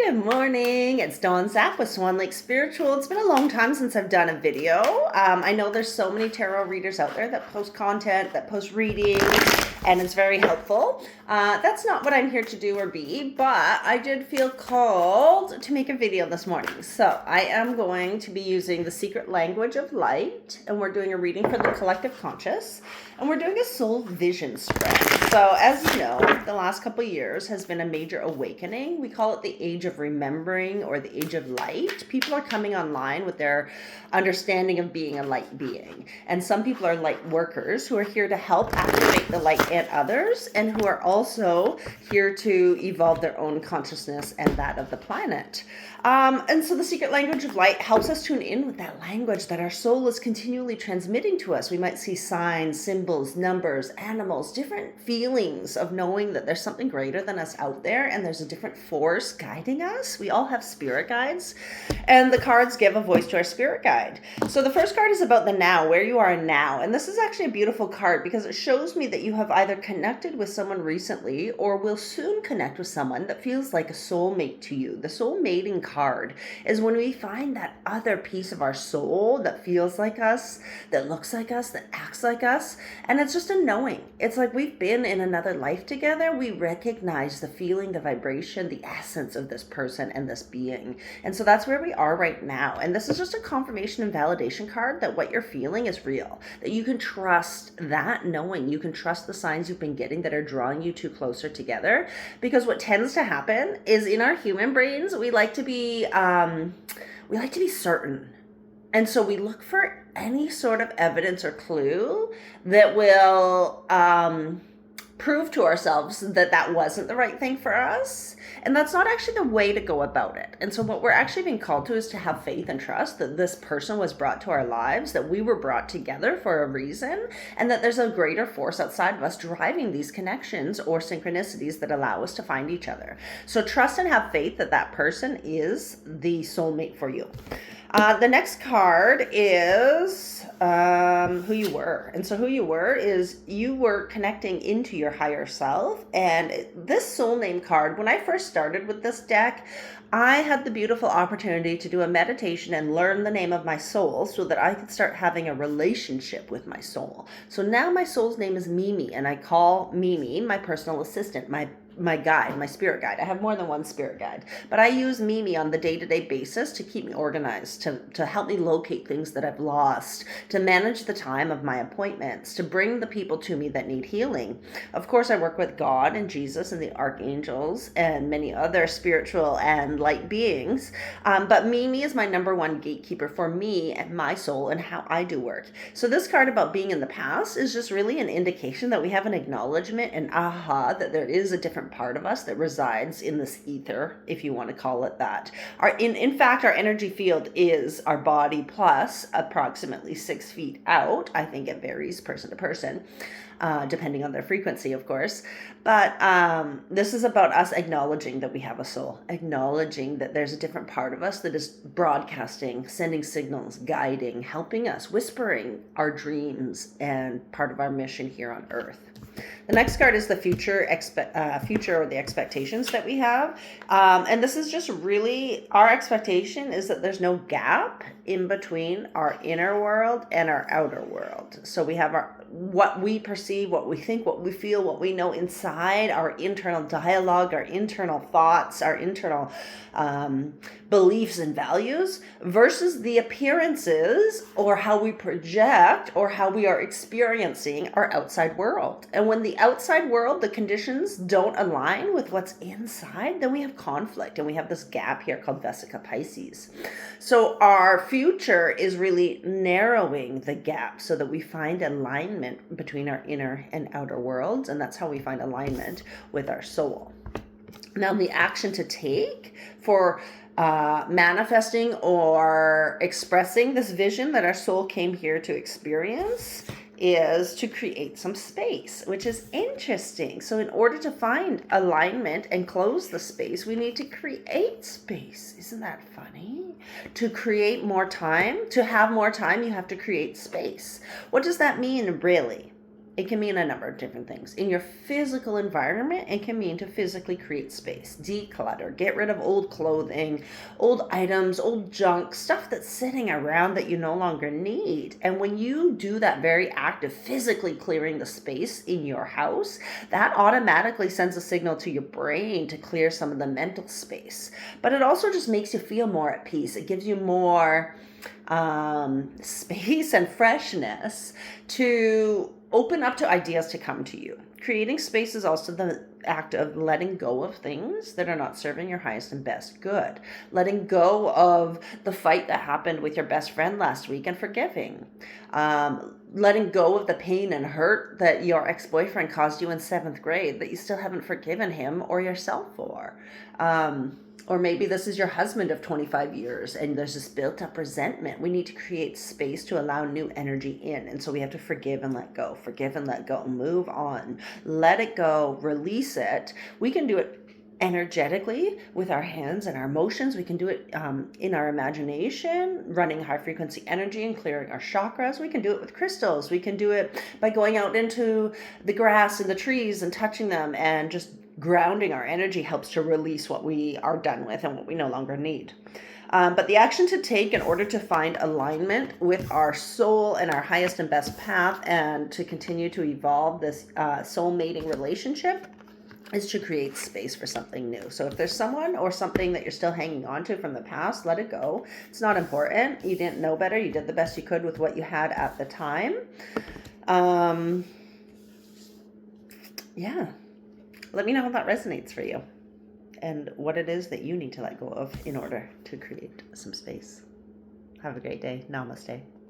Good morning. It's Dawn Zapp with Swan Lake Spiritual. It's been a long time since I've done a video. I know there's so many tarot readers out there that post content, that post readings, and it's very helpful. That's not what I'm here to do or be, but I did feel called to make a video this morning. So I am going to be using the secret language of light, and we're doing a reading for the collective conscious, and we're doing a soul vision spread. So as you know, the last couple of years has been a major awakening. We call it the age of remembering or the age of light. People are coming online with their understanding of being a light being. And some people are light workers who are here to help activate the light in others and who are also here to evolve their own consciousness and that of the planet. And so the secret language of light helps us tune in with that language that our soul is continually transmitting to us. We might see signs, symbols, numbers, animals, different feelings of knowing that there's something greater than us out there and there's a different force guiding us. We all have spirit guides, and the cards give a voice to our spirit guide. So the first card is about the now, where you are now. And this is actually a beautiful card because it shows me that you have either connected with someone recently or will soon connect with someone that feels like a soulmate to you. The soul mating card is when we find that other piece of our soul that feels like us, that looks like us, that acts like us, and it's just a knowing. It's like we've been in another life together. We recognize the feeling, the vibration, the essence of this person and this being. And so that's where we are right now. And this is just a confirmation and validation card that what you're feeling is real, that you can trust that knowing. You can trust the signs you've been getting that are drawing you two closer together. Because what tends to happen is in our human brains, we like to be certain. And so we look for any sort of evidence or clue that will prove to ourselves that that wasn't the right thing for us. And that's not actually the way to go about it. And so what we're actually being called to is to have faith and trust that this person was brought to our lives, that we were brought together for a reason, and that there's a greater force outside of us driving these connections or synchronicities that allow us to find each other. So trust and have faith that that person is the soulmate for you. The next card is who you were. And so who you were is you were connecting into your higher self. And this soul name card, when I first started with this deck, I had the beautiful opportunity to do a meditation and learn the name of my soul so that I could start having a relationship with my soul. So now my soul's name is Mimi, and I call Mimi my personal assistant, my guide, my spirit guide. I have more than one spirit guide, but I use Mimi on the day-to-day basis to keep me organized, to help me locate things that I've lost, to manage the time of my appointments, to bring the people to me that need healing. Of course, I work with God and Jesus and the archangels and many other spiritual and light beings, but Mimi is my number one gatekeeper for me and my soul and how I do work. So this card about being in the past is just really an indication that we have an acknowledgement and that there is a different part of us that resides in this ether, if you want to call it that. In fact, our energy field is our body plus approximately 6 feet out. I think it varies person to person, depending on their frequency, of course. But this is about us acknowledging that we have a soul, acknowledging that there's a different part of us that is broadcasting, sending signals, guiding, helping us, whispering our dreams and part of our mission here on Earth. The next card is the future or the expectations that we have. And this is just really, our expectation is that there's no gap in between our inner world and our outer world. So we have what we perceive, what we think, what we feel, what we know inside, our internal dialogue, our internal thoughts, our internal beliefs and values versus the appearances or how we project or how we are experiencing our outside world. And when the outside world, the conditions don't align with what's inside, then we have conflict and we have this gap here called Vesica Pisces. So our future is really narrowing the gap so that we find alignment between our inner and outer worlds, and that's how we find alignment with our soul. Now, the action to take for manifesting or expressing this vision that our soul came here to experience is to create some space, which is interesting. So in order to find alignment and close the space, we need to create space. Isn't that funny? To create more time, to have more time, you have to create space. What does that mean, really? It can mean a number of different things. In your physical environment, it can mean to physically create space, declutter, get rid of old clothing, old items, old junk, stuff that's sitting around that you no longer need. And when you do that very act of physically clearing the space in your house, that automatically sends a signal to your brain to clear some of the mental space. But it also just makes you feel more at peace. It gives you more space and freshness to open up to ideas to come to you. Creating space is also the act of letting go of things that are not serving your highest and best good. Letting go of the fight that happened with your best friend last week and forgiving. Letting go of the pain and hurt that your ex-boyfriend caused you in 7th grade that you still haven't forgiven him or yourself for. Or maybe this is your husband of 25 years and there's this built up resentment. We need to create space to allow new energy in. And so we have to forgive and let go, move on, let it go, release it. We can do it energetically with our hands and our emotions. We can do it in our imagination, running high frequency energy and clearing our chakras. We can do it with crystals. We can do it by going out into the grass and the trees and touching them, and just grounding our energy helps to release what we are done with and what we no longer need. But the action to take in order to find alignment with our soul and our highest and best path, and to continue to evolve this soul mating relationship, is to create space for something new. So if there's someone or something that you're still hanging on to from the past, let it go. It's not important. You didn't know better. You did the best you could with what you had at the time. Yeah. Let me know how that resonates for you and what it is that you need to let go of in order to create some space. Have a great day. Namaste.